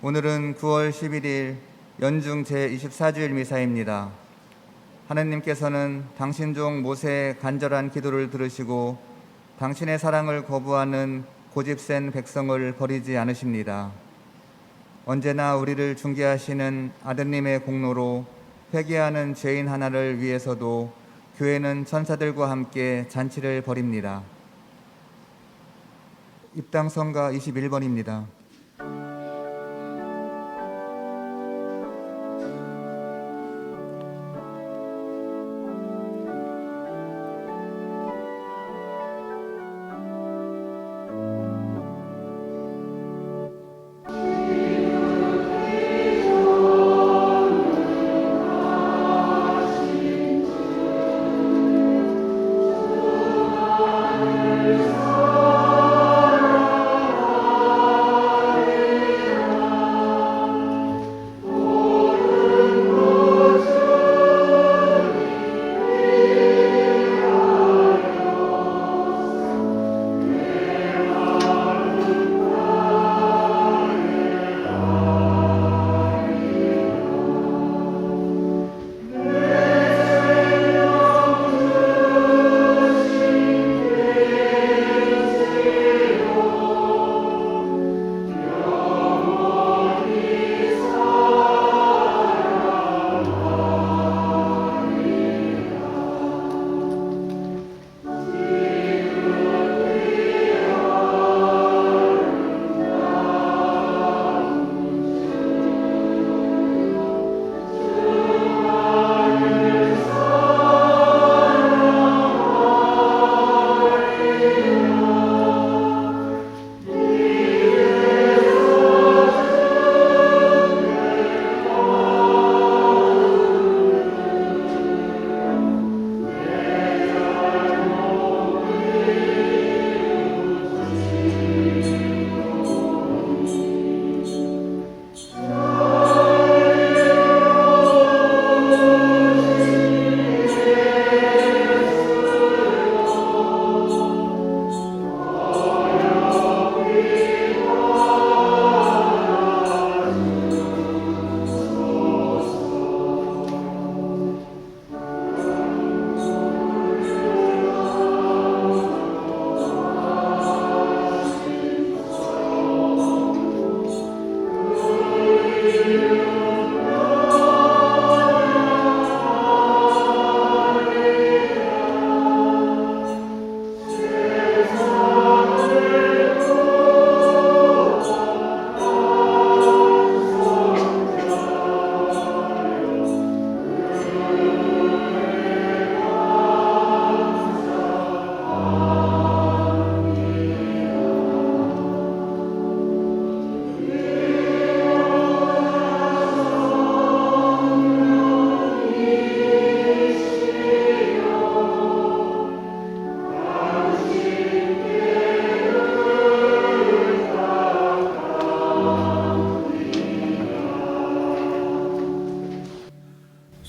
오늘은 9월 11일 연중 제24주일 미사입니다. 하느님께서는 당신 종 모세의 간절한 기도를 들으시고 당신의 사랑을 거부하는 고집센 백성을 버리지 않으십니다. 언제나 우리를 중개하시는 아드님의 공로로 회개하는 죄인 하나를 위해서도 교회는 천사들과 함께 잔치를 벌입니다. 입당성가 21번입니다.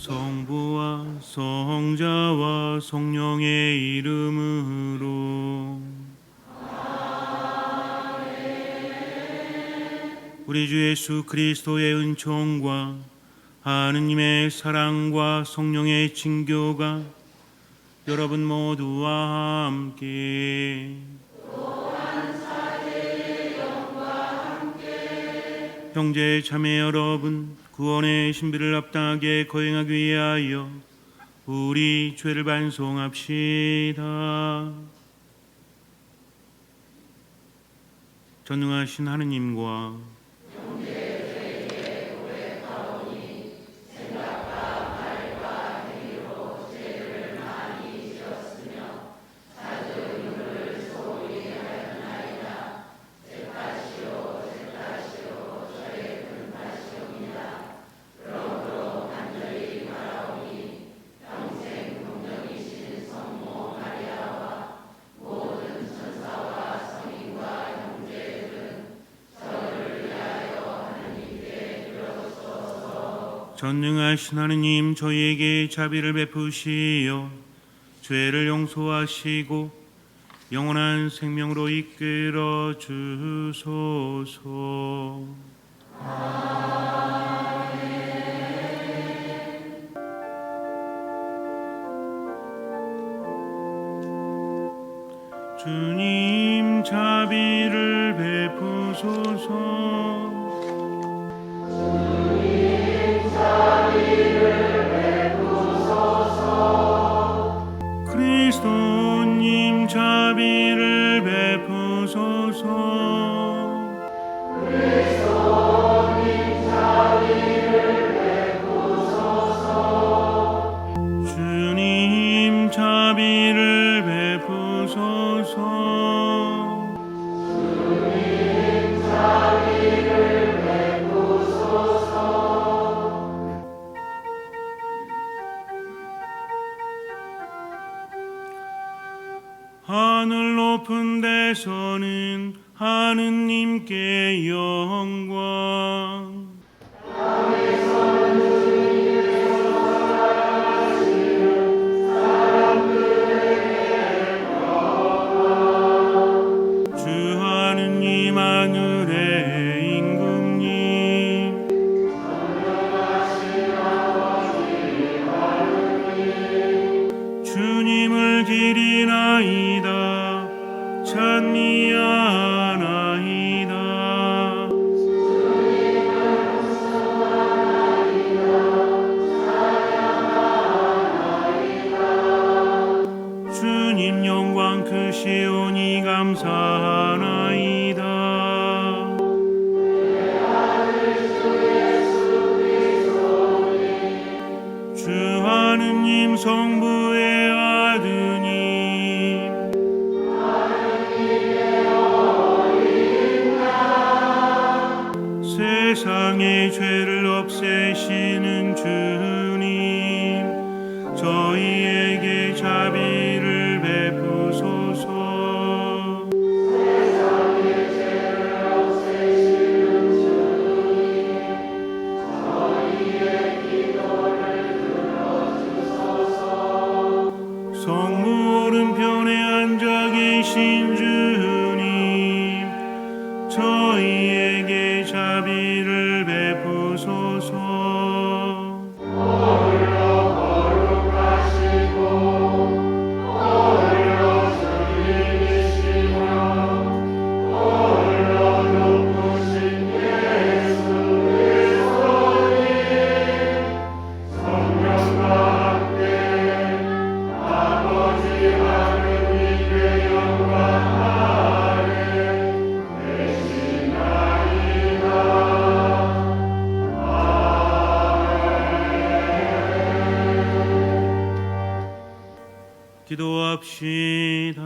성부와 성자와 성령의 이름으로 우리 주 예수 그리스도의 은총과 하느님의 사랑과 성령의 친교가 여러분 모두와 함께 형제 자매 여러분, 구원의 신비를 합당하게 거행하기 위하여 우리 죄를 반송합시다. 전능하신 하느님과 전능하신 하느님, 저희에게 자비를 베푸시어 죄를 용서하시고 영원한 생명으로 이끌어 주소서. 주님 자비를 베푸소서. 그리스도님 자비를 베푸소서. 주님 자비를 베푸소서. 하늘 높은 데서는 하느님께 영광. 주 하느님 하늘의 임금님, 주님을 기리나이다. 찬미하나이다. 주님 영광 크시오니 감사하나이다. 주 하느님 성부의 아드님, 세상의 죄를 없애시는 주님, 저희에게 자비를 베푸소서. 성부 오른편에 앉아 계신 주님, 저희에게 자비를 베푸소서. 기도합시다.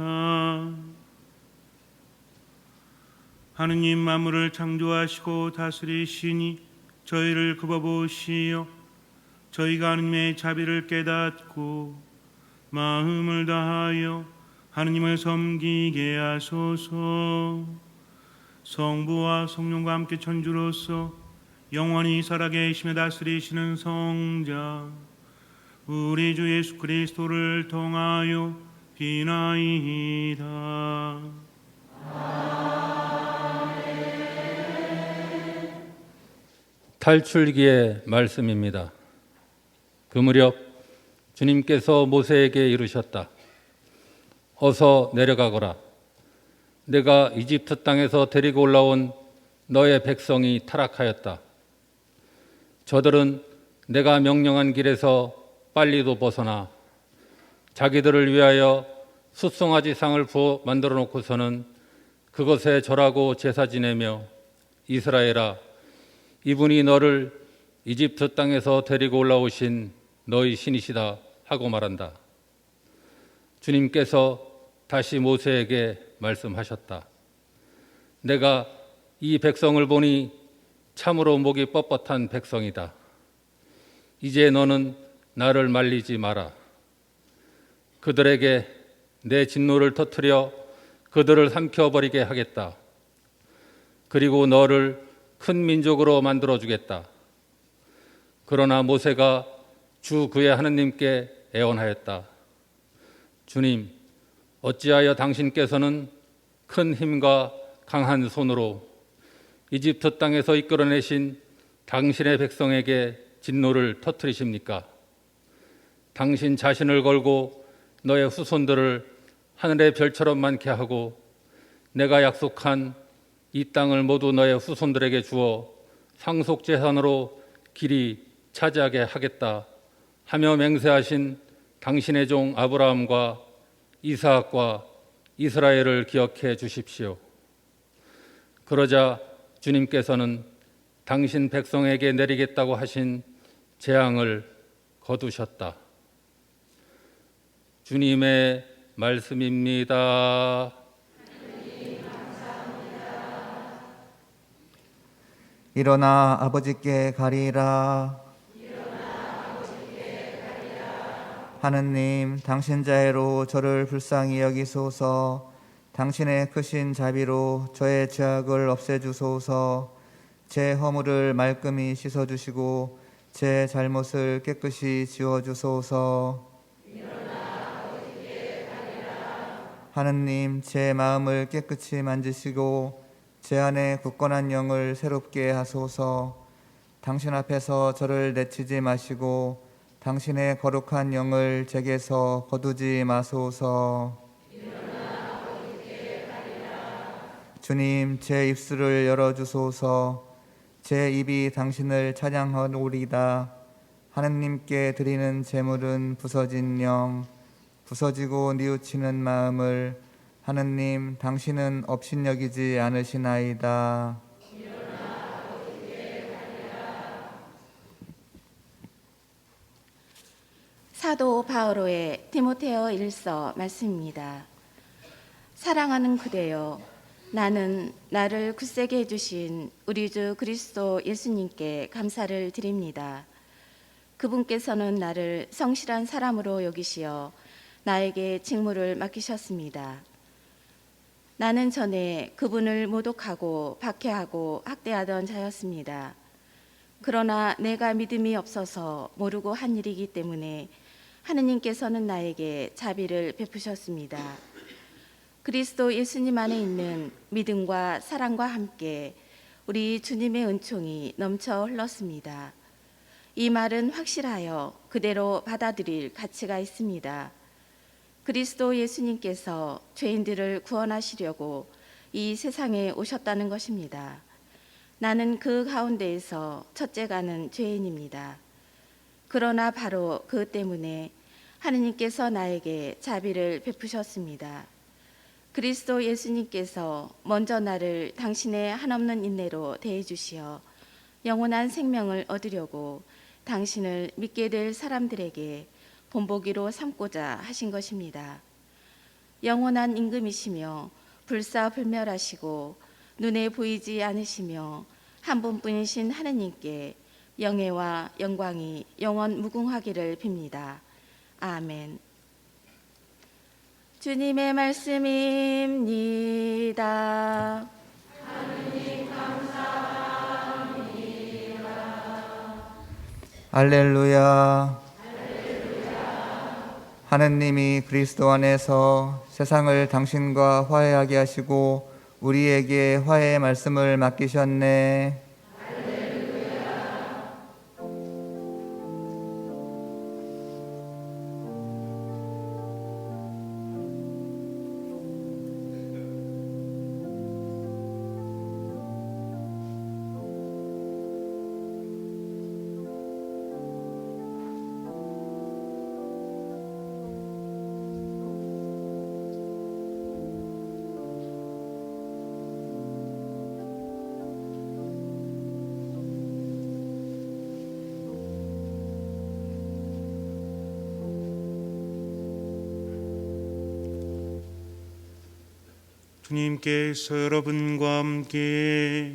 하느님 만물을 창조하시고 다스리시니 저희를 굽어보시어 저희가 하느님의 자비를 깨닫고 마음을 다하여 하느님을 섬기게 하소서. 성부와 성령과 함께 천주로서 영원히 살아계시며 다스리시는 성자 우리 주 예수 그리스도를 통하여 비나이다. 탈출기의 말씀입니다. 그 무렵 주님께서 모세에게 이르셨다. 어서 내려가거라. 내가 이집트 땅에서 데리고 올라온 너의 백성이 타락하였다. 저들은 내가 명령한 길에서 빨리도 벗어나 자기들을 위하여 숫송아지 상을 부어 만들어 놓고서는 그것에 절하고 제사 지내며 이스라엘아, 이분이 너를 이집트 땅에서 데리고 올라오신 너희 신이시다 하고 말한다. 주님께서 다시 모세에게 말씀하셨다. 내가 이 백성을 보니 참으로 목이 뻣뻣한 백성이다. 이제 너는 나를 말리지 마라. 그들에게 내 진노를 터뜨려 그들을 삼켜버리게 하겠다. 그리고 너를 큰 민족으로 만들어주겠다. 그러나 모세가 주 그의 하느님께 애원하였다. 주님, 어찌하여 당신께서는 큰 힘과 강한 손으로 이집트 땅에서 이끌어내신 당신의 백성에게 진노를 터뜨리십니까? 당신 자신을 걸고 너의 후손들을 하늘의 별처럼 많게 하고 내가 약속한 이 땅을 모두 너의 후손들에게 주어 상속재산으로 길이 차지하게 하겠다 하며 맹세하신 당신의 종 아브라함과 이삭과 이스라엘을 기억해 주십시오. 그러자 주님께서는 당신 백성에게 내리겠다고 하신 재앙을 거두셨다. 주님의 말씀입니다. 일어나 아버지께 가리라. 하느님, 당신 자애로 저를 불쌍히 여기소서. 당신의 크신 자비로 저의 죄악을 없애주소서. 제 허물을 말끔히 씻어주시고 제 잘못을 깨끗이 지워주소서. 하느님, 제 마음을 깨끗이 만지시고 제 안에 굳건한 영을 새롭게 하소서. 당신 앞에서 저를 내치지 마시고 당신의 거룩한 영을 제게서 거두지 마소서. 주님, 제 입술을 열어주소서. 제 입이 당신을 찬양하오리다. 하느님께 드리는 제물은 부서진 영, 부서지고 뉘우치는 마음을 하느님, 당신은 업신여기지 않으시나이다. 사도 바오로의 디모데о 1서 말씀입니다. 사랑하는 그대여, 나는 나를 굳세게 해주신 우리 주 그리스도 예수님께 감사를 드립니다. 그분께서는 나를 성실한 사람으로 여기시어 나에게 직무를 맡기셨습니다. 나는 전에 그분을 모독하고 박해하고 학대하던 자였습니다. 그러나 내가 믿음이 없어서 모르고 한 일이기 때문에 하느님께서는 나에게 자비를 베푸셨습니다. 그리스도 예수님 안에 있는 믿음과 사랑과 함께 우리 주님의 은총이 넘쳐 흘렀습니다. 이 말은 확실하여 그대로 받아들일 가치가 있습니다. 그리스도 예수님께서 죄인들을 구원하시려고 이 세상에 오셨다는 것입니다. 나는 그 가운데에서 첫째가는 죄인입니다. 그러나 바로 그 때문에 하느님께서 나에게 자비를 베푸셨습니다. 그리스도 예수님께서 먼저 나를 당신의 한없는 인내로 대해주시어 영원한 생명을 얻으려고 당신을 믿게 될 사람들에게 본보기로 삼고자 하신 것입니다. 영원한 임금이시며 불사불멸하시고 눈에 보이지 않으시며 한 분뿐이신 하느님께 영예와 영광이 영원 무궁하기를 빕니다. 아멘. 주님의 말씀입니다. 하느님 감사합니다. 할렐루야. 하느님이 그리스도 안에서 세상을 당신과 화해하게 하시고 우리에게 화해의 말씀을 맡기셨네. 주님께서 여러분과 함께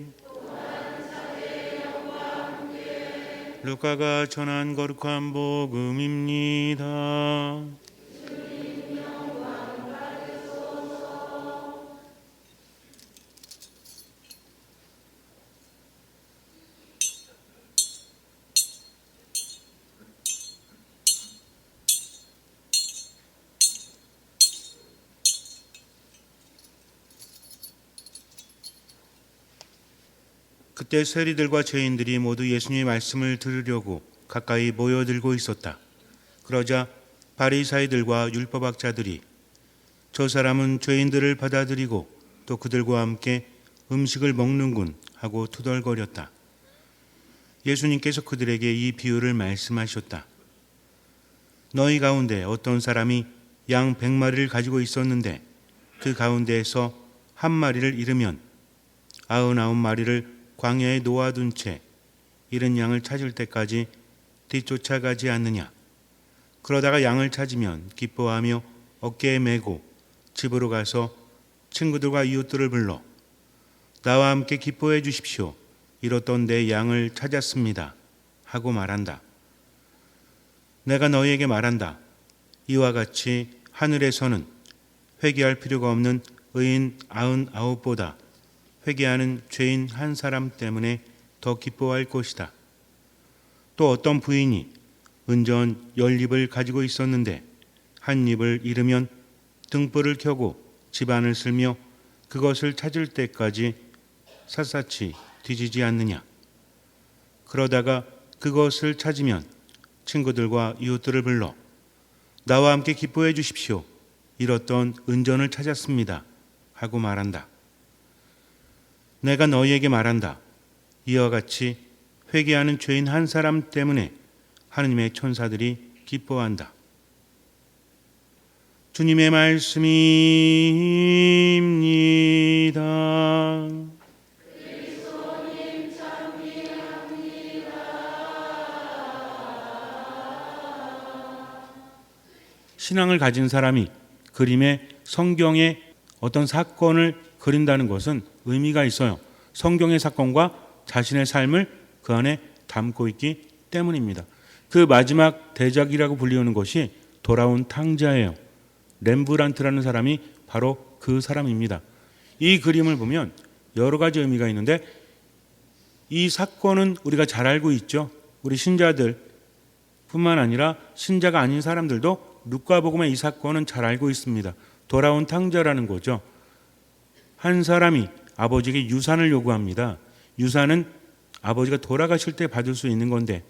루카가 전한 거룩한 복음입니다. 그때 세리들과 죄인들이 모두 예수님의 말씀을 들으려고 가까이 모여들고 있었다. 그러자 바리사이들과 율법학자들이 저 사람은 죄인들을 받아들이고 또 그들과 함께 음식을 먹는군 하고 투덜거렸다. 예수님께서 그들에게 이 비유를 말씀하셨다. 너희 가운데 어떤 사람이 양 100마리를 가지고 있었는데 그 가운데에서 한 마리를 잃으면 99마리를 광야에 놓아둔 채 잃은 양을 찾을 때까지 뒤쫓아가지 않느냐. 그러다가 양을 찾으면 기뻐하며 어깨에 메고 집으로 가서 친구들과 이웃들을 불러 나와 함께 기뻐해 주십시오. 잃었던 내 양을 찾았습니다. 하고 말한다. 내가 너희에게 말한다. 이와 같이 하늘에서는 회개할 필요가 없는 의인 99보다 회개하는 죄인 한 사람 때문에 더 기뻐할 것이다. 또 어떤 부인이 은전 10립을 가지고 있었는데 한 립을 잃으면 등불을 켜고 집안을 쓸며 그것을 찾을 때까지 샅샅이 뒤지지 않느냐. 그러다가 그것을 찾으면 친구들과 이웃들을 불러 나와 함께 기뻐해 주십시오. 잃었던 은전을 찾았습니다. 하고 말한다. 내가 너희에게 말한다. 이와 같이 회개하는 죄인 한 사람 때문에 하느님의 천사들이 기뻐한다. 주님의 말씀입니다. 신앙을 가진 사람이 그림에 성경의 어떤 사건을 그린다는 것은 의미가 있어요. 성경의 사건과 자신의 삶을 그 안에 담고 있기 때문입니다. 그 마지막 대작이라고 불리우는 것이 돌아온 탕자예요. 렘브란트라는 사람이 바로 그 사람입니다. 이 그림을 보면 여러 가지 의미가 있는데 이 사건은 우리가 잘 알고 있죠. 우리 신자들 뿐만 아니라 신자가 아닌 사람들도 누가복음의 이 사건은 잘 알고 있습니다. 돌아온 탕자라는 거죠. 한 사람이 아버지에게 유산을 요구합니다. 유산은 아버지가 돌아가실 때 받을 수 있는 건데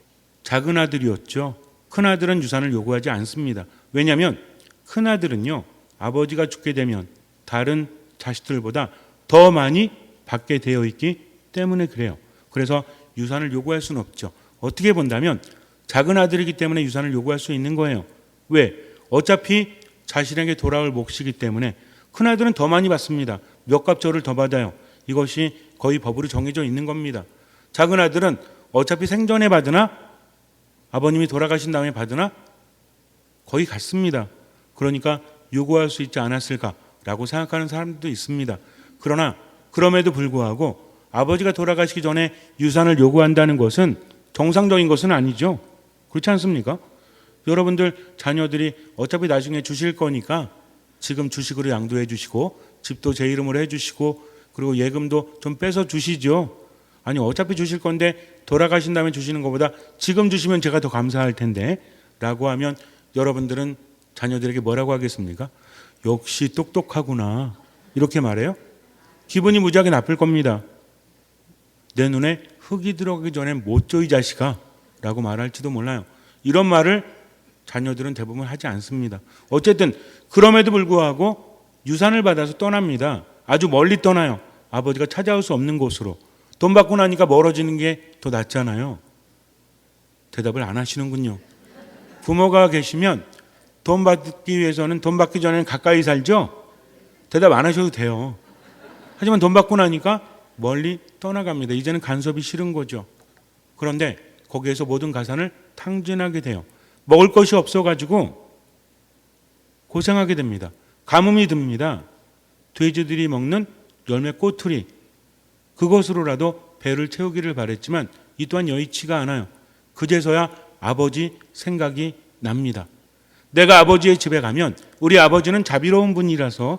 작은 아들이었죠. 큰 아들은 유산을 요구하지 않습니다. 왜냐하면 큰 아들은요, 아버지가 죽게 되면 다른 자식들보다 더 많이 받게 되어 있기 때문에 그래요. 그래서 유산을 요구할 수는 없죠. 어떻게 본다면 작은 아들이기 때문에 유산을 요구할 수 있는 거예요. 왜? 어차피 자신에게 돌아올 몫이기 때문에. 큰 아들은 더 많이 받습니다. 몇 갑절을 더 받아요. 이것이 거의 법으로 정해져 있는 겁니다. 작은 아들은 어차피 생전에 받으나 아버님이 돌아가신 다음에 받으나 거의 같습니다. 그러니까 요구할 수 있지 않았을까라고 생각하는 사람들도 있습니다. 그러나 그럼에도 불구하고 아버지가 돌아가시기 전에 유산을 요구한다는 것은 정상적인 것은 아니죠. 그렇지 않습니까? 여러분들 자녀들이 어차피 나중에 주실 거니까 지금 주식으로 양도해 주시고 집도 제 이름으로 해 주시고 그리고 예금도 좀 빼서 주시죠. 아니 어차피 주실 건데 돌아가신 다음에 주시는 것보다 지금 주시면 제가 더 감사할 텐데 라고 하면 여러분들은 자녀들에게 뭐라고 하겠습니까? 역시 똑똑하구나 이렇게 말해요? 기분이 무지하게 나쁠 겁니다. 내 눈에 흙이 들어가기 전에 못 줘 이 자식아 라고 말할지도 몰라요. 이런 말을 자녀들은 대부분 하지 않습니다. 어쨌든 그럼에도 불구하고 유산을 받아서 떠납니다. 아주 멀리 떠나요. 아버지가 찾아올 수 없는 곳으로. 돈 받고 나니까 멀어지는 게 더 낫잖아요. 대답을 안 하시는군요. 부모가 계시면 돈 받기 위해서는 돈 받기 전에는 가까이 살죠? 대답 안 하셔도 돼요. 하지만 돈 받고 나니까 멀리 떠나갑니다. 이제는 간섭이 싫은 거죠. 그런데 거기에서 모든 가산을 탕진하게 돼요. 먹을 것이 없어가지고 고생하게 됩니다. 가뭄이 듭니다. 돼지들이 먹는 열매 꼬투리 그것으로라도 배를 채우기를 바랬지만 이 또한 여의치가 않아요. 그제서야 아버지 생각이 납니다. 내가 아버지의 집에 가면 우리 아버지는 자비로운 분이라서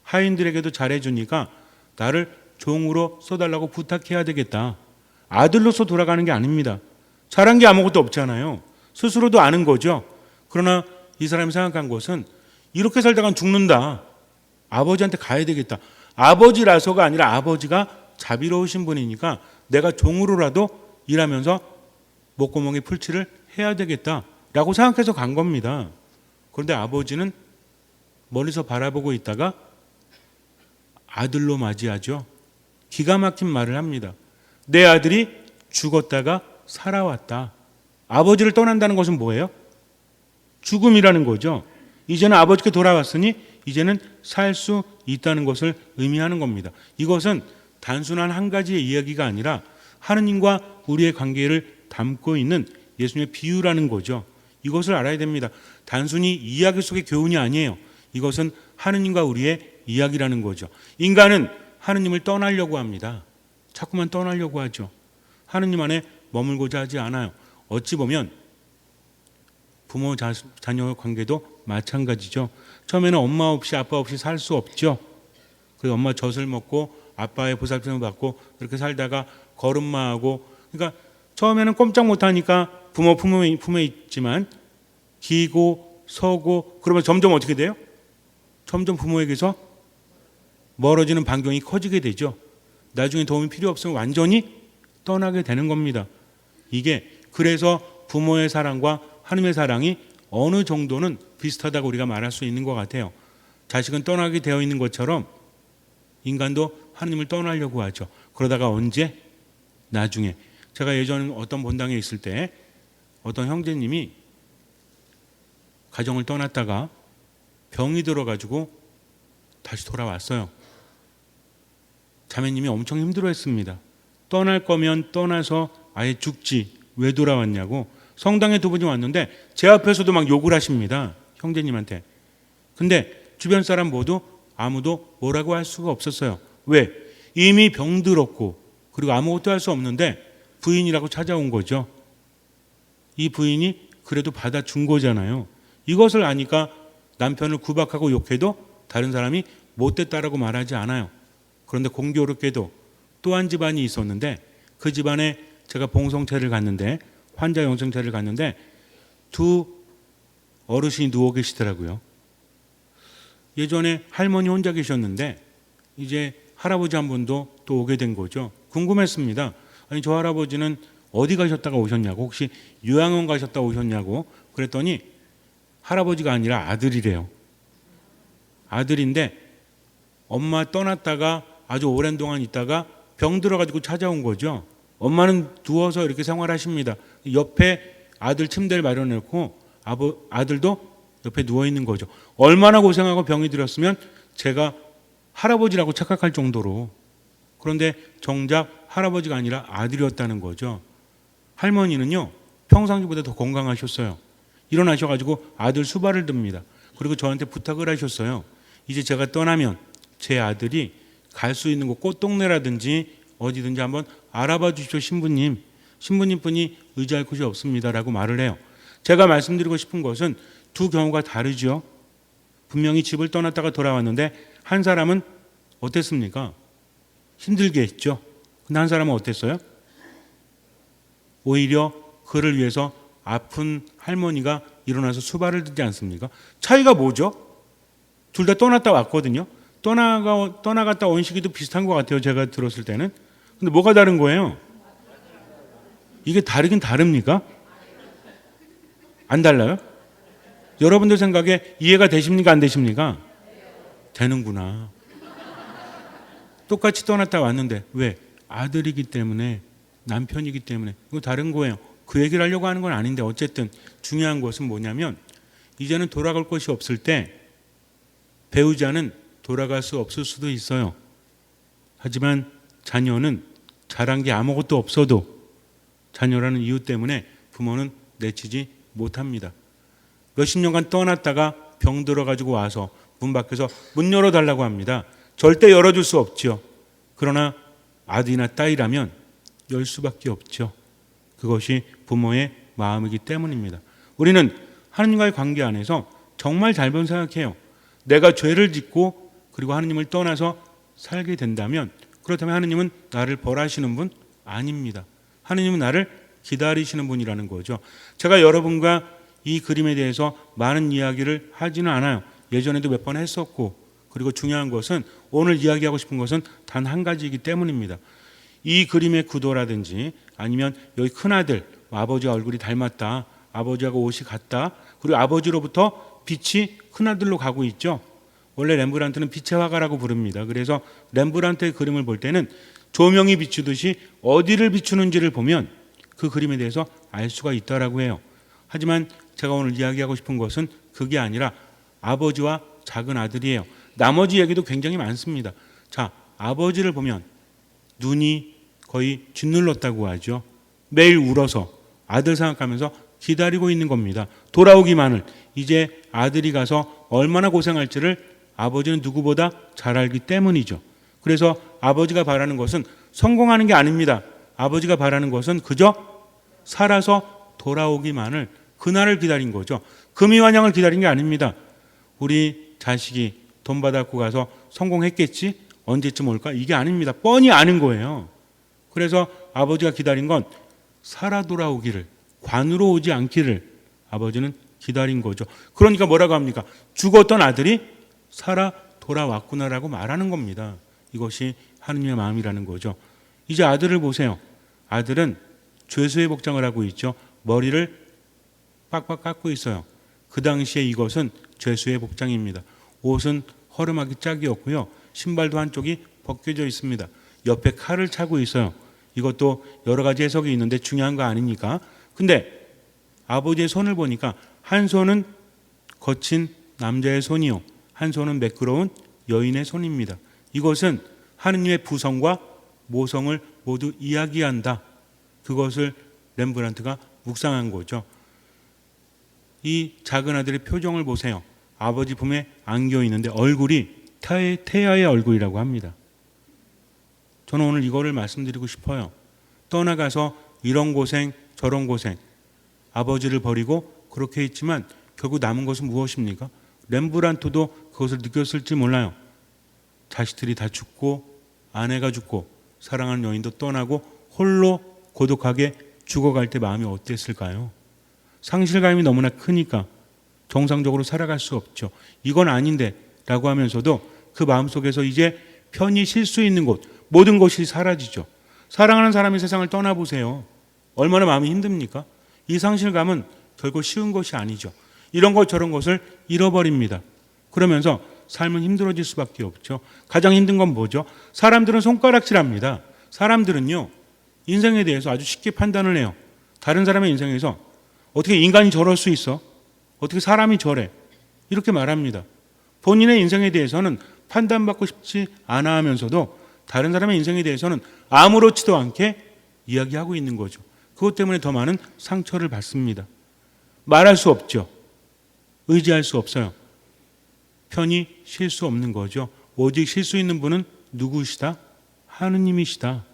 하인들에게도 잘해주니까 나를 종으로 써달라고 부탁해야 되겠다. 아들로서 돌아가는 게 아닙니다. 잘한 게 아무것도 없잖아요. 스스로도 아는 거죠. 그러나 이 사람이 생각한 것은 이렇게 살다간 죽는다. 아버지한테 가야 되겠다. 아버지라서가 아니라 아버지가 자비로우신 분이니까 내가 종으로라도 일하면서 목구멍에 풀칠을 해야 되겠다라고 생각해서 간 겁니다. 그런데 아버지는 멀리서 바라보고 있다가 아들로 맞이하죠. 기가 막힌 말을 합니다. 내 아들이 죽었다가 살아왔다. 아버지를 떠난다는 것은 뭐예요? 죽음이라는 거죠. 이제는 아버지께 돌아왔으니 이제는 살 수 있다는 것을 의미하는 겁니다. 이것은 단순한 한 가지의 이야기가 아니라 하느님과 우리의 관계를 담고 있는 예수님의 비유라는 거죠. 이것을 알아야 됩니다. 단순히 이야기 속의 교훈이 아니에요. 이것은 하느님과 우리의 이야기라는 거죠. 인간은 하느님을 떠나려고 합니다. 자꾸만 떠나려고 하죠. 하느님 안에 머물고자 하지 않아요. 어찌 보면 부모 자녀 관계도 마찬가지죠. 처음에는 엄마 없이 아빠 없이 살 수 없죠. 그래서 엄마 젖을 먹고 아빠의 보살핌을 받고 그렇게 살다가 걸음마하고, 그러니까 처음에는 꼼짝 못하니까 부모 품에 있지만 기고 서고 그러면 점점 어떻게 돼요? 점점 부모에게서 멀어지는 반경이 커지게 되죠. 나중에 도움이 필요 없으면 완전히 떠나게 되는 겁니다. 이게 그래서 부모의 사랑과 하나님의 사랑이 어느 정도는 비슷하다고 우리가 말할 수 있는 것 같아요. 자식은 떠나게 되어 있는 것처럼 인간도 하나님을 떠나려고 하죠. 그러다가 언제? 나중에. 제가 예전 어떤 본당에 있을 때 어떤 형제님이 가정을 떠났다가 병이 들어가지고 다시 돌아왔어요. 자매님이 엄청 힘들어했습니다. 떠날 거면 떠나서 아예 죽지 왜 돌아왔냐고. 성당에 두 분이 왔는데 제 앞에서도 막 욕을 하십니다. 형제님한테. 근데 주변 사람 모두 아무도 뭐라고 할 수가 없었어요. 왜? 이미 병들었고 그리고 아무것도 할 수 없는데 부인이라고 찾아온 거죠. 이 부인이 그래도 받아준 거잖아요. 이것을 아니까 남편을 구박하고 욕해도 다른 사람이 못됐다라고 말하지 않아요. 그런데 공교롭게도 또 한 집안이 있었는데 그 집안에 제가 봉성체를 갔는데 환자 영성체를 갔는데 두 어르신이 누워 계시더라고요. 예전에 할머니 혼자 계셨는데 이제 할아버지 한 분도 또 오게 된 거죠. 궁금했습니다. 아니 저 할아버지는 어디 가셨다가 오셨냐고, 혹시 요양원 가셨다 오셨냐고 그랬더니 할아버지가 아니라 아들이래요. 아들인데 엄마 떠났다가 아주 오랜 동안 있다가 병 들어가지고 찾아온 거죠. 엄마는 누워서 이렇게 생활하십니다. 옆에 아들 침대를 마련해놓고 아들도 옆에 누워있는 거죠. 얼마나 고생하고 병이 들었으면 제가 할아버지라고 착각할 정도로. 그런데 정작 할아버지가 아니라 아들이었다는 거죠. 할머니는요 평상시보다 더 건강하셨어요. 일어나셔가지고 아들 수발을 듭니다. 그리고 저한테 부탁을 하셨어요. 이제 제가 떠나면 제 아들이 갈 수 있는 곳 꽃동네라든지 어디든지 한번 알아봐 주십시오. 신부님 분이 의지할 곳이 없습니다라고 말을 해요. 제가 말씀드리고 싶은 것은 두 경우가 다르죠. 분명히 집을 떠났다가 돌아왔는데 한 사람은 어땠습니까? 힘들게 했죠. 근데 한 사람은 어땠어요? 오히려 그를 위해서 아픈 할머니가 일어나서 수발을 들지 않습니까? 차이가 뭐죠? 둘 다 떠났다 왔거든요. 떠나갔다 온 시기도 비슷한 것 같아요. 제가 들었을 때는. 근데 뭐가 다른 거예요? 이게 다르긴 다릅니까? 안 달라요? 여러분들 생각에 이해가 되십니까? 안 되십니까? 되는구나. 똑같이 떠났다 왔는데 왜? 아들이기 때문에, 남편이기 때문에. 이거 다른 거예요. 그 얘기를 하려고 하는 건 아닌데 어쨌든 중요한 것은 뭐냐면 이제는 돌아갈 곳이 없을 때 배우자는 돌아갈 수 없을 수도 있어요. 하지만 자녀는 잘한 게 아무것도 없어도 자녀라는 이유 때문에 부모는 내치지 못합니다. 몇십 년간 떠났다가 병 들어가지고 와서 문 밖에서 문 열어달라고 합니다. 절대 열어줄 수 없죠. 그러나 아들이나 딸이라면 열 수밖에 없죠. 그것이 부모의 마음이기 때문입니다. 우리는 하나님과의 관계 안에서 정말 잘못 생각해요. 내가 죄를 짓고 그리고 하나님을 떠나서 살게 된다면, 그렇다면 하나님은 나를 벌하시는 분 아닙니다. 하나님은 나를 기다리시는 분이라는 거죠. 제가 여러분과 이 그림에 대해서 많은 이야기를 하지는 않아요. 예전에도 몇 번 했었고, 그리고 중요한 것은 오늘 이야기하고 싶은 것은 단 한 가지이기 때문입니다. 이 그림의 구도라든지 아니면 여기 큰아들, 아버지와 얼굴이 닮았다, 아버지하고 옷이 같다, 그리고 아버지로부터 빛이 큰아들로 가고 있죠. 원래 렘브란트는 빛의 화가라고 부릅니다. 그래서 렘브란트의 그림을 볼 때는 조명이 비추듯이 어디를 비추는지를 보면 그 그림에 대해서 알 수가 있다라고 해요. 하지만 제가 오늘 이야기하고 싶은 것은 그게 아니라 아버지와 작은 아들이에요. 나머지 얘기도 굉장히 많습니다. 자, 아버지를 보면 눈이 거의 짓눌렀다고 하죠. 매일 울어서 아들 생각하면서 기다리고 있는 겁니다. 돌아오기만을. 이제 아들이 가서 얼마나 고생할지를 아버지는 누구보다 잘 알기 때문이죠. 그래서 아버지가 바라는 것은 성공하는 게 아닙니다. 아버지가 바라는 것은 그저 살아서 돌아오기만을, 그날을 기다린 거죠. 금이환영을 기다린 게 아닙니다. 우리 자식이 돈 받았고 가서 성공했겠지? 언제쯤 올까? 이게 아닙니다. 뻔히 아는 거예요. 그래서 아버지가 기다린 건 살아 돌아오기를, 관으로 오지 않기를 아버지는 기다린 거죠. 그러니까 뭐라고 합니까? 죽었던 아들이 살아 돌아왔구나라고 말하는 겁니다. 이것이 하느님의 마음이라는 거죠. 이제 아들을 보세요. 아들은 죄수의 복장을 하고 있죠. 머리를 빡빡 깎고 있어요. 그 당시에 이것은 죄수의 복장입니다. 옷은 허름하기 짝이었고요. 신발도 한쪽이 벗겨져 있습니다. 옆에 칼을 차고 있어요. 이것도 여러 가지 해석이 있는데 중요한 거 아니니까. 근데 아버지의 손을 보니까 한 손은 거친 남자의 손이요, 한 손은 매끄러운 여인의 손입니다. 이것은 하느님의 부성과 모성을 모두 이야기한다. 그것을 렘브란트가 묵상한 거죠. 이 작은 아들의 표정을 보세요. 아버지 품에 안겨 있는데 얼굴이 태아의 얼굴이라고 합니다. 저는 오늘 이거를 말씀드리고 싶어요. 떠나가서 이런 고생 저런 고생, 아버지를 버리고 그렇게 했지만 결국 남은 것은 무엇입니까? 렘브란트도 그것을 느꼈을지 몰라요. 자식들이 다 죽고 아내가 죽고 사랑하는 여인도 떠나고 홀로 고독하게 죽어갈 때 마음이 어땠을까요? 상실감이 너무나 크니까 정상적으로 살아갈 수 없죠. 이건 아닌데 라고 하면서도 그 마음속에서 이제 편히 쉴 수 있는 곳, 모든 것이 사라지죠. 사랑하는 사람이 세상을 떠나보세요. 얼마나 마음이 힘듭니까? 이 상실감은 결코 쉬운 것이 아니죠. 이런 것 저런 것을 잃어버립니다. 그러면서 삶은 힘들어질 수밖에 없죠. 가장 힘든 건 뭐죠? 사람들은 손가락질합니다. 사람들은요, 인생에 대해서 아주 쉽게 판단을 해요. 다른 사람의 인생에서 어떻게 인간이 저럴 수 있어? 어떻게 사람이 저래? 이렇게 말합니다. 본인의 인생에 대해서는 판단받고 싶지 않아 하면서도 다른 사람의 인생에 대해서는 아무렇지도 않게 이야기하고 있는 거죠. 그것 때문에 더 많은 상처를 받습니다. 말할 수 없죠. 의지할 수 없어요. 편히 쉴 수 없는 거죠. 오직 쉴 수 있는 분은 누구시다? 하느님이시다.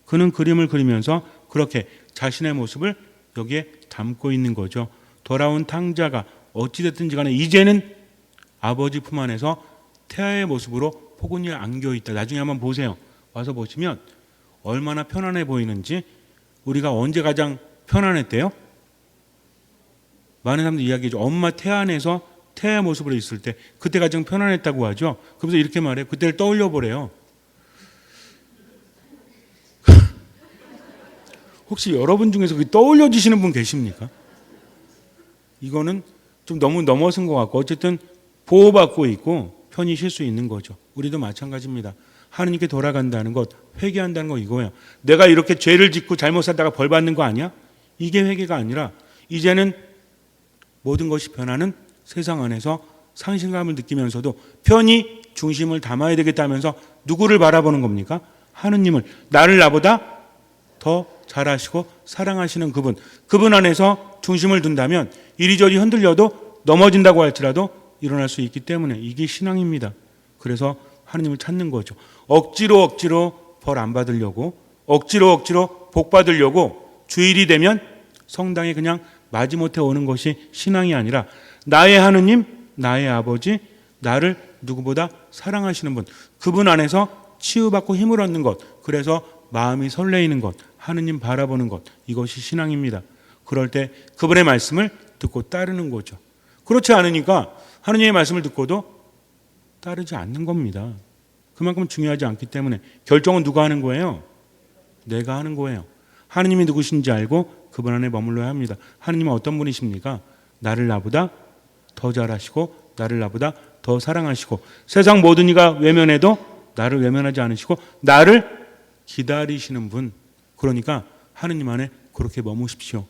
그는 그림을 그리면서 그렇게 자신의 모습을 여기에 담고 있는 거죠. 돌아온 탕자가 어찌됐든지 간에 이제는 아버지 품 안에서 태아의 모습으로 포근히 안겨있다. 나중에 한번 보세요. 와서 보시면 얼마나 편안해 보이는지. 우리가 언제 가장 편안했대요? 많은 사람들이 이야기하죠. 엄마 태아 안에서 태아의 모습으로 있을 때 그때 가장 편안했다고 하죠. 그러면서 이렇게 말해요. 그때를 떠올려 보래요. 혹시 여러분 중에서 떠올려지시는 분 계십니까? 이거는 좀 너무 넘어선 것 같고 어쨌든 보호받고 있고 편히 쉴 수 있는 거죠. 우리도 마찬가지입니다. 하느님께 돌아간다는 것, 회개한다는 거 이거예요. 내가 이렇게 죄를 짓고 잘못 살다가 벌 받는 거 아니야? 이게 회개가 아니라 이제는 모든 것이 변하는 세상 안에서 상실감을 느끼면서도 편히 중심을 담아야 되겠다면서 누구를 바라보는 겁니까? 하느님을. 나를 나보다 더 잘하시고 사랑하시는 그분 안에서 중심을 둔다면 이리저리 흔들려도 넘어진다고 할지라도 일어날 수 있기 때문에 이게 신앙입니다. 그래서 하느님을 찾는 거죠. 억지로 벌 안 받으려고, 억지로 복 받으려고 주일이 되면 성당에 그냥 마지못해 오는 것이 신앙이 아니라 나의 하느님, 나의 아버지, 나를 누구보다 사랑하시는 분, 그분 안에서 치유받고 힘을 얻는 것, 그래서 마음이 설레이는 것, 하느님 바라보는 것, 이것이 신앙입니다. 그럴 때 그분의 말씀을 듣고 따르는 거죠. 그렇지 않으니까 하느님의 말씀을 듣고도 따르지 않는 겁니다. 그만큼 중요하지 않기 때문에 결정은 누가 하는 거예요? 내가 하는 거예요. 하느님이 누구신지 알고 그분 안에 머물러야 합니다. 하느님은 어떤 분이십니까? 나를 나보다 더 잘하시고 나를 나보다 더 사랑하시고 세상 모든 이가 외면해도 나를 외면하지 않으시고 나를 기다리시는 분, 그러니까 하느님 안에 그렇게 머무십시오.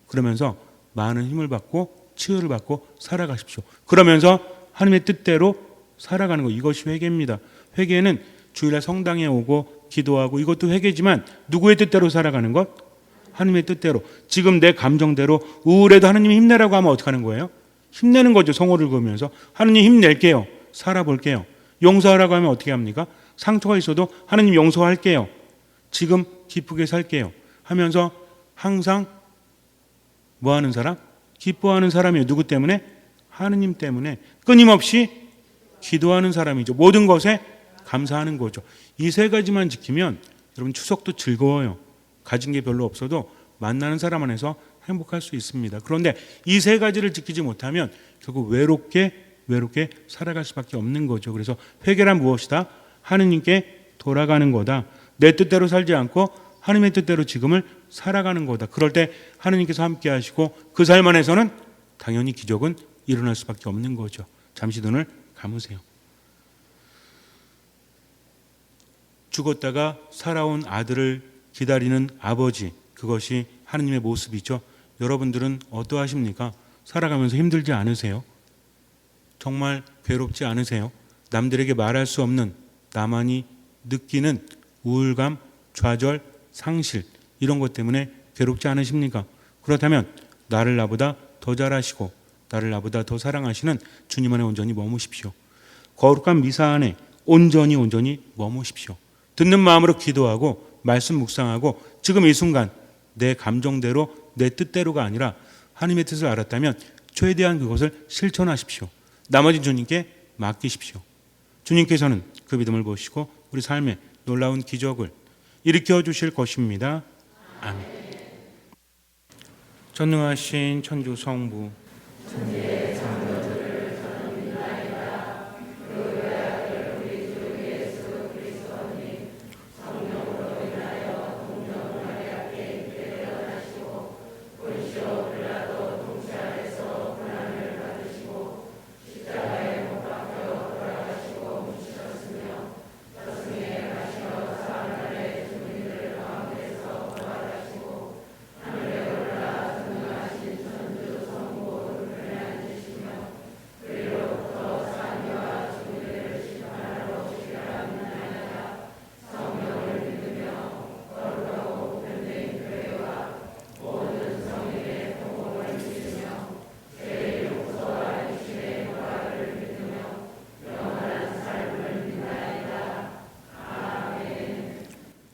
그러면서 많은 힘을 받고 치유를 받고 살아가십시오. 그러면서 하나님의 뜻대로 살아가는 것, 이것이 회개입니다. 회개는 주일날 성당에 오고 기도하고 이것도 회개지만 누구의 뜻대로 살아가는 것? 하나님의 뜻대로. 지금 내 감정대로 우울해도 하나님이 힘내라고 하면 어떻게 하는 거예요? 힘내는 거죠. 성호를 그으면서 하나님 힘낼게요. 살아볼게요. 용서하라고 하면 어떻게 합니까? 상처가 있어도 하나님 용서할게요. 지금 기쁘게 살게요 하면서 항상 뭐 하는 사람? 기뻐하는 사람이에요. 누구 때문에? 하느님 때문에 끊임없이 기도하는 사람이죠. 모든 것에 감사하는 거죠. 이 세 가지만 지키면 여러분 추석도 즐거워요. 가진 게 별로 없어도 만나는 사람 안에서 행복할 수 있습니다. 그런데 이 세 가지를 지키지 못하면 결국 외롭게 살아갈 수밖에 없는 거죠. 그래서 회개란 무엇이다? 하느님께 돌아가는 거다. 내 뜻대로 살지 않고 하나님의 뜻대로 지금을 살아가는 거다. 그럴 때 하느님께서 함께 하시고 그 삶 안에서는 당연히 기적은 일어날 수밖에 없는 거죠. 잠시 눈을 감으세요. 죽었다가 살아온 아들을 기다리는 아버지, 그것이 하느님의 모습이죠. 여러분들은 어떠하십니까? 살아가면서 힘들지 않으세요? 정말 괴롭지 않으세요? 남들에게 말할 수 없는, 나만이 느끼는 우울감, 좌절, 상실, 이런 것 때문에 괴롭지 않으십니까? 그렇다면 나를 나보다 더 잘하시고 나를 나보다 더 사랑하시는 주님 안에 온전히 머무십시오. 거룩한 미사 안에 온전히 머무십시오. 듣는 마음으로 기도하고 말씀 묵상하고 지금 이 순간 내 감정대로 내 뜻대로가 아니라 하나님의 뜻을 알았다면 최대한 그것을 실천하십시오. 나머지 주님께 맡기십시오. 주님께서는 그 믿음을 보시고 우리 삶에 놀라운 기적을 일으켜 주실 것입니다. 아멘. 전능하신 천주 성부,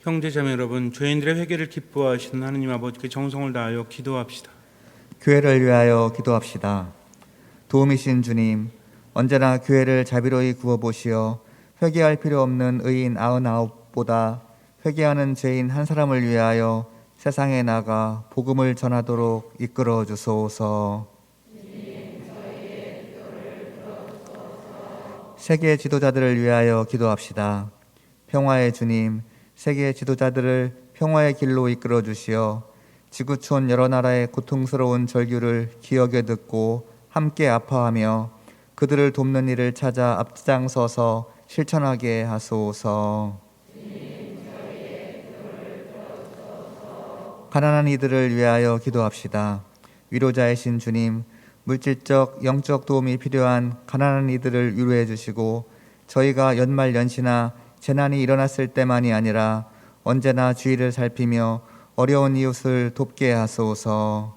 형제자매 여러분, 죄인들의 회개를 기뻐하시는 하느님 아버지께 정성을 다하여 기도합시다. 교회를 위하여 기도합시다. 도움이신 주님, 언제나 교회를 자비로이 구워보시어 회개할 필요 없는 의인 99보다 회개하는 죄인 한 사람을 위하여 세상에 나가 복음을 전하도록 이끌어 주소서. 세계 지도자들을 위하여 기도합시다. 평화의 주님, 세계 지도자들을 평화의 길로 이끌어 주시어 지구촌 여러 나라의 고통스러운 절규를 기억에 듣고 함께 아파하며 그들을 돕는 일을 찾아 앞장서서 실천하게 하소서. 가난한 이들을 위하여 기도합시다. 위로자이신 주님, 물질적, 영적 도움이 필요한 가난한 이들을 위로해 주시고 저희가 연말 연시나 재난이 일어났을 때만이 아니라 언제나 주의를 살피며 어려운 이웃을 돕게 하소서.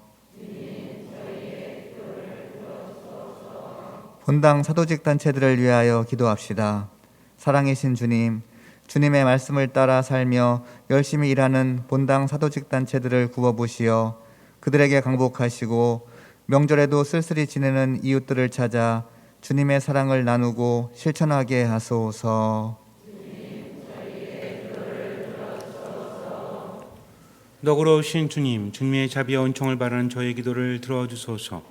본당 사도직 단체들을 위하여 기도합시다. 사랑이신 주님, 주님의 말씀을 따라 살며 열심히 일하는 본당 사도직 단체들을 구워보시어 그들에게 강복하시고 명절에도 쓸쓸히 지내는 이웃들을 찾아 주님의 사랑을 나누고 실천하게 하소서. 너그러우신 주님, 주님의 자비와 은총을 바라는 저의 기도를 들어주소서.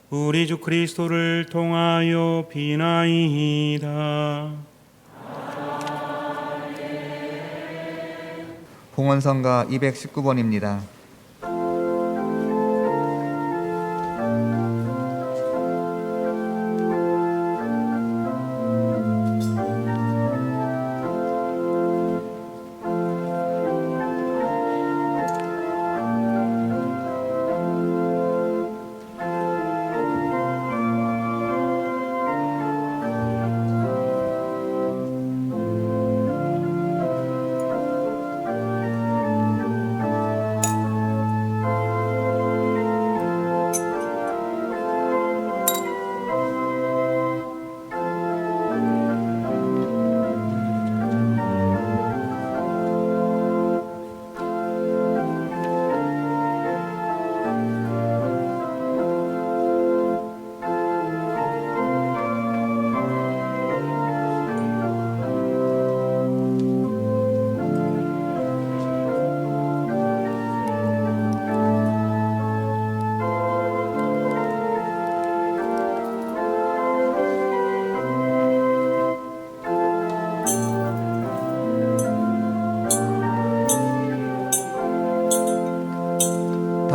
우리 주 그리스도를 통하여 비나이다. 봉헌성가 219번입니다.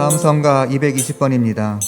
다음 성가 220번입니다.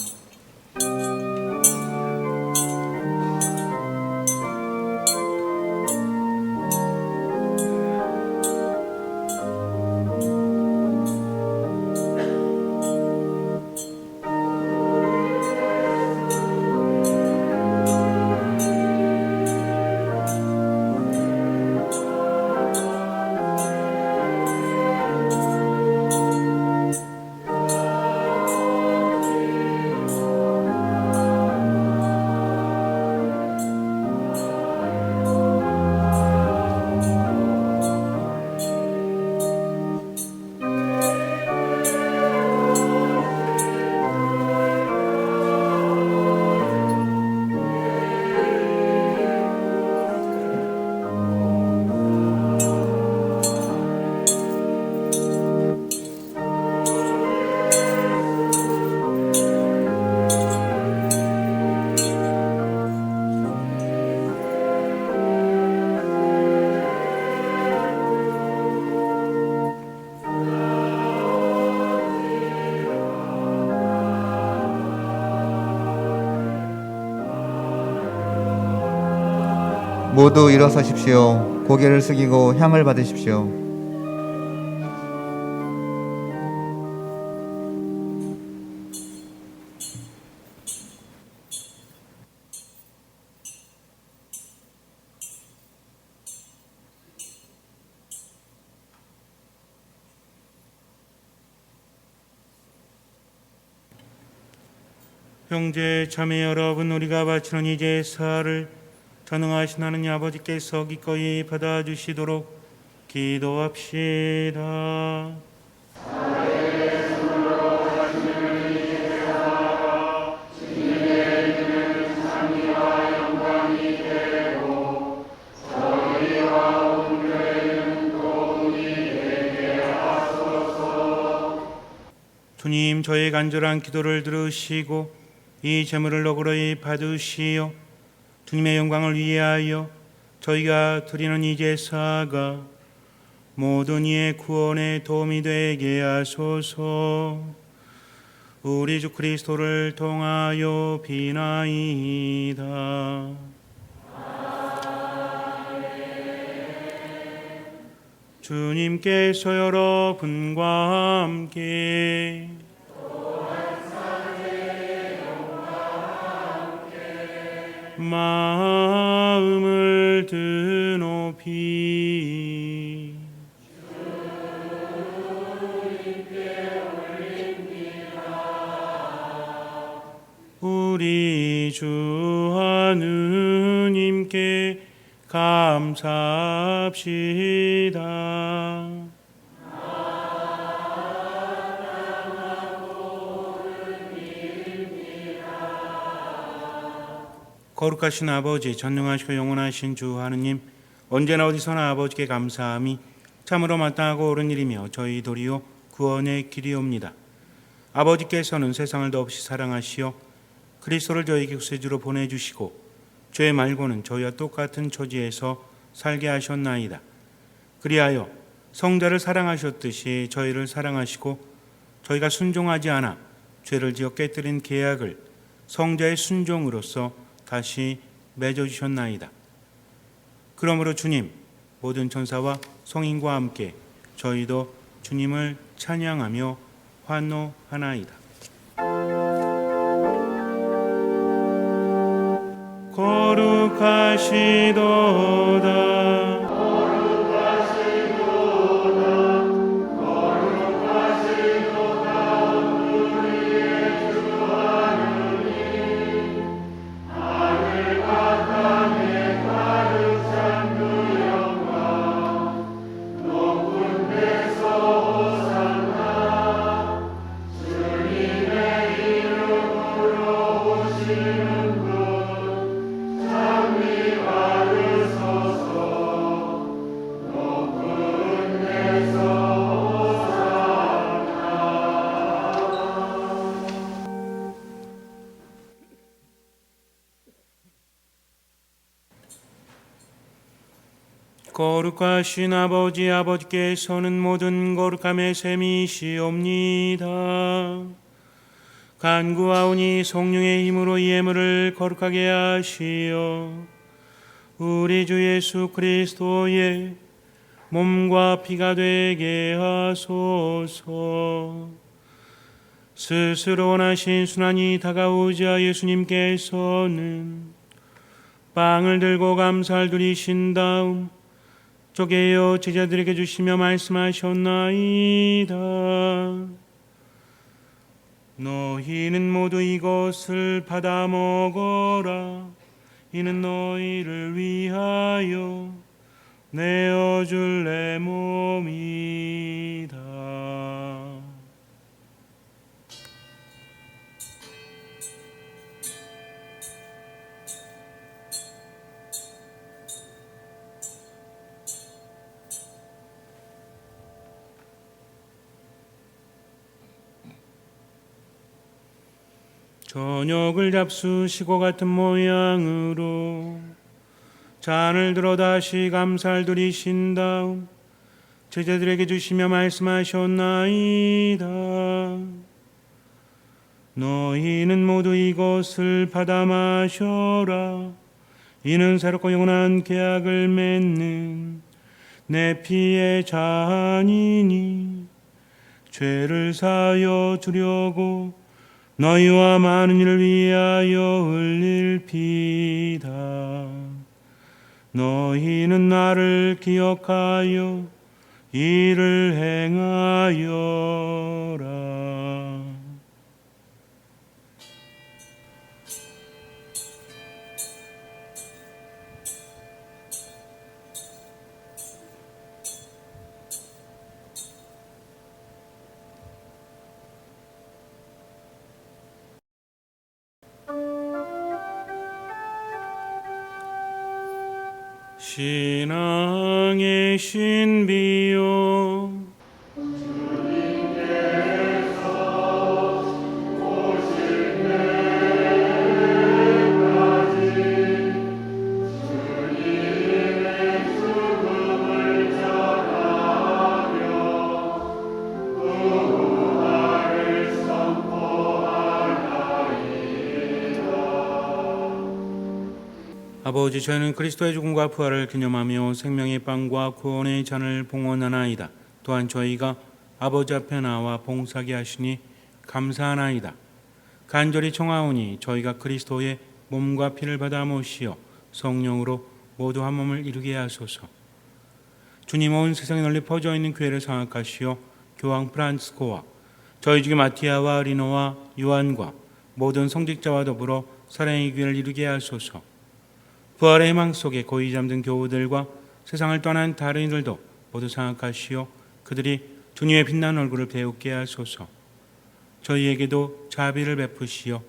모두 일어서십시오. 고개를 숙이고 향을 받으십시오. 형제 자매 여러분, 우리가 바치는 이 제사를 전능하신 하나님 아버지께서 기꺼이 받아주시도록 기도합시다. 주님, 저의 간절한 기도를 들으시고 이 제물을 너그러이 받으시어 주님의 영광을 위하여 저희가 드리는 이 제사가 모든 이의 구원에 도움이 되게 하소서. 우리 주 그리스도를 통하여 비나이다. 주님께서 여러분과 함께 마음을 드높이 우리 주 하느님께 감사합시다. 거룩하신 아버지, 전능하시고 영원하신 주 하느님, 언제나 어디서나 아버지께 감사함이 참으로 마땅하고 옳은 일이며 저희 도리요 구원의 길이옵니다. 아버지께서는 세상을 더없이 사랑하시어 그리스도를 저희에게 구세주로 보내주시고 죄 말고는 저희와 똑같은 처지에서 살게 하셨나이다. 그리하여 성자를 사랑하셨듯이 저희를 사랑하시고 저희가 순종하지 않아 죄를 지어 깨뜨린 계약을 성자의 순종으로서 다시 맺어주셨나이다. 그러므로 주님, 모든 천사와 성인과 함께 저희도 주님을 찬양하며 환호하나이다. 거룩하시도다. 거룩하신 아버지께서는 모든 거룩함의 셈이시옵니다. 간구하오니 성령의 힘으로 이 예물을 거룩하게 하시어 우리 주 예수 그리스도의 몸과 피가 되게 하소서. 스스로 원하신 순환이 다가오자 예수님께서는 빵을 들고 감사를 드리신 다음 쪼개어 제자들에게 주시며 말씀하셨나이다. 너희는 모두 이것을 받아 먹어라. 이는 너희를 위하여 내어줄 내 몸이다. 저녁을 잡수시고 같은 모양으로 잔을 들어 다시 감사를 드리신 다음 제자들에게 주시며 말씀하셨나이다. 너희는 모두 이것을 받아 마셔라. 이는 새롭고 영원한 계약을 맺는 내 피의 잔이니 죄를 사하여 주려고 너희와 많은 이를 위하여 흘릴 피다. 너희는 나를 기억하여 이를 행하여라. 신앙의 신비요 아버지, 저희는 그리스도의 죽음과 부활을 기념하며 생명의 빵과 구원의 잔을 봉헌하나이다. 또한 저희가 아버지 앞에 나와 봉사하게 하시니 감사하나이다. 간절히 청하오니 저희가 그리스도의 몸과 피를 받아 모시어 성령으로 모두 한 몸을 이루게 하소서. 주님, 온 세상에 널리 퍼져 있는 교회를 장악하시어 교황 프란치스코와 저희 중에 마티아와 리노와 요한과 모든 성직자와 더불어 사랑의 교회를 이루게 하소서. 부활의 희망 속에 고이 잠든 교우들과 세상을 떠난 다른 이들도 모두 장악하시어 그들이 주님의 빛나는 얼굴을 배우게 하소서. 저희에게도 자비를 베푸시어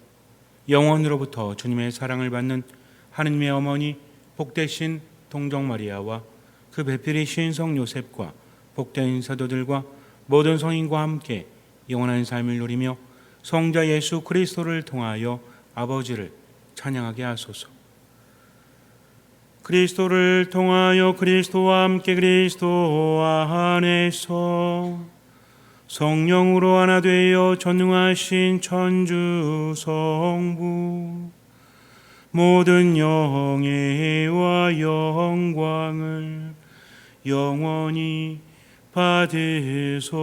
영원으로부터 주님의 사랑을 받는 하느님의 어머니 복되신 동정 마리아와 그 배필이신 성 요셉과 복된 사도들과 모든 성인과 함께 영원한 삶을 누리며 성자 예수 그리스도를 통하여 아버지를 찬양하게 하소서. 그리스도를 통하여 그리스도와 함께 그리스도 안에서 성령으로 하나 되어 전능하신 천주 성부 모든 영예와 영광을 영원히 받으소서.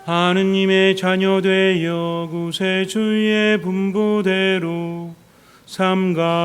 하느님의 자녀 되어 구세주의 분부대로 삼가래오니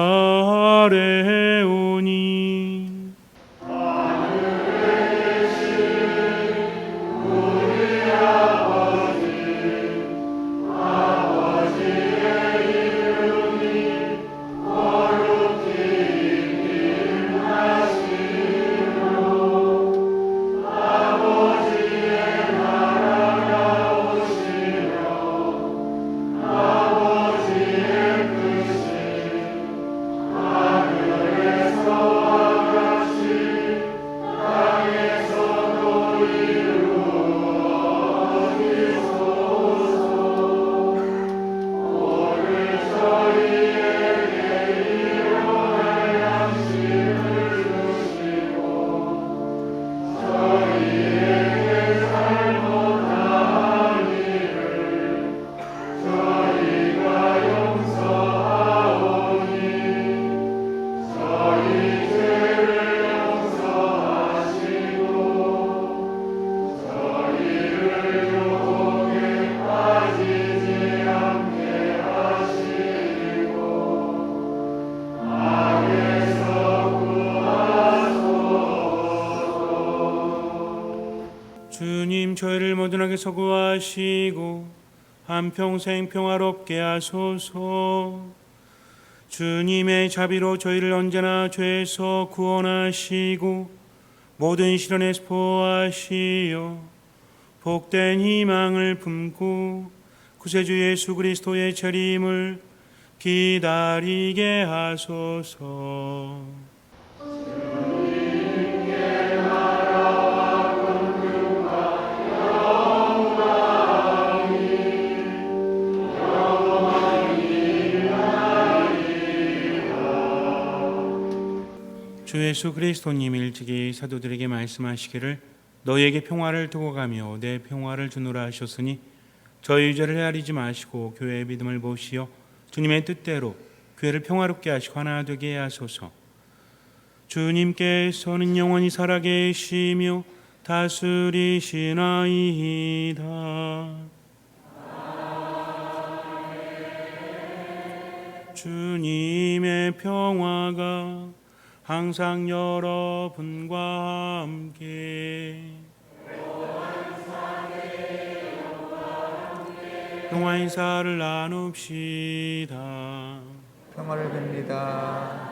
악연하게서 구하시고 한평생 평화롭게 하소서. 주님의 자비로 저희를 언제나 죄에서 구원하시고 모든 시련에서 보호하시어 복된 희망을 품고 구세주 예수 그리스도의 재림을 기다리게 하소서. 주 예수 그리스도님 일찍이 사도들에게 말씀하시기를 너희에게 평화를 두고 가며 내 평화를 주노라 하셨으니 저희 죄를 헤아리지 마시고 교회의 믿음을 보시어 주님의 뜻대로 교회를 평화롭게 하시고 하나 되게 하소서. 주님께서는 영원히 살아계시며 다스리시나이다. 주님의 평화가 항상 여러분과 함께 평화 인사를 나눕시다. 평화를 빕니다.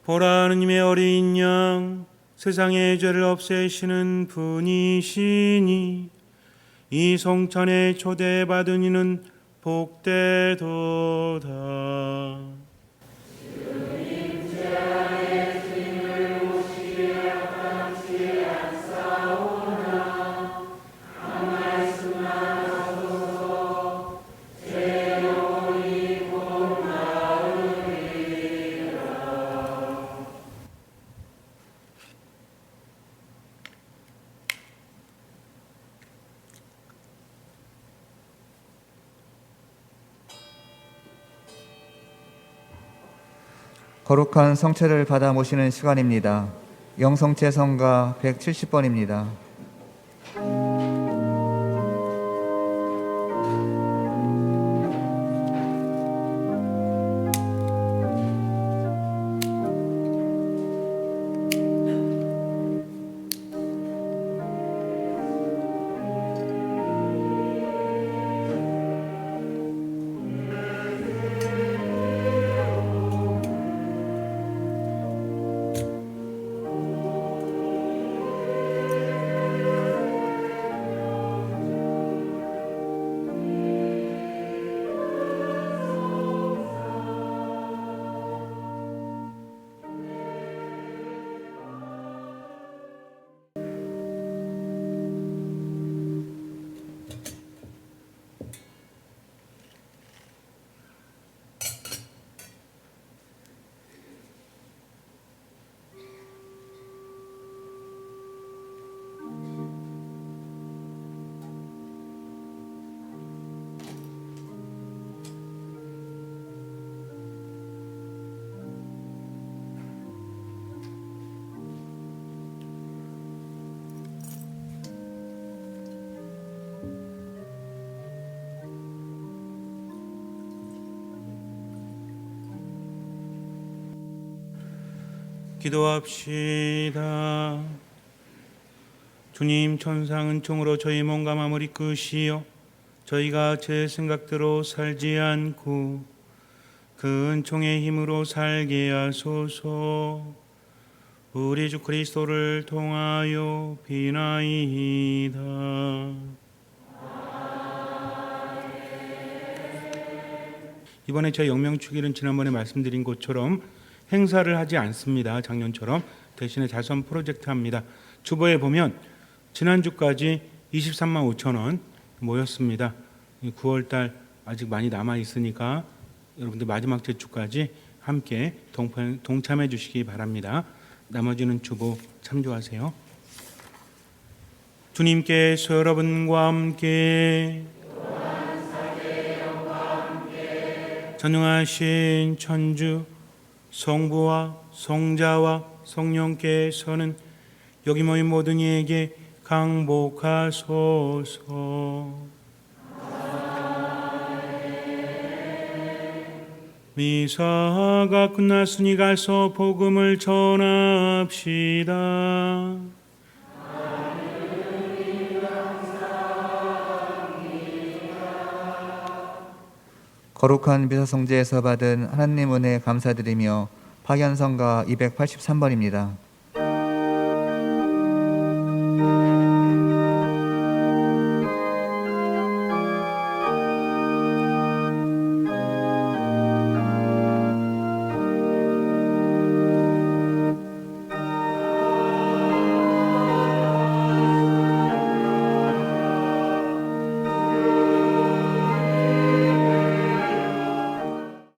보라, 하느님의 어린 양, 세상의 죄를 없애시는 분이시니 이 성찬에 초대받은 이는 복되도다. 거룩한 성체를 받아 모시는 시간입니다. 영성체 성가 170번입니다. 기도합시다. 주님, 천상 은총으로 저희 몸과 마음을 이끄시어 저희가 제 생각대로 살지 않고 그 은총의 힘으로 살게 하소서. 우리 주 그리스도를 통하여 비나이다. 이번에 저희 영명축일은 지난번에 말씀드린 것처럼 행사를 하지 않습니다. 작년처럼 대신에 자선 프로젝트 합니다. 주보에 보면 지난주까지 23만 5천 원 모였습니다. 9월달 아직 많이 남아 있으니까 여러분들 마지막 주까지 함께 동참해 주시기 바랍니다. 나머지는 주보 참조하세요. 주님께서 여러분과 함께 전능하신 천주 성부와 성자와 성령께서는 여기 모인 모든 이에게 강복하소서. 미사가 끝났으니 가서 복음을 전합시다. 거룩한 미사성제에서 받은 하나님 은혜 감사드리며 파견성가 283번입니다.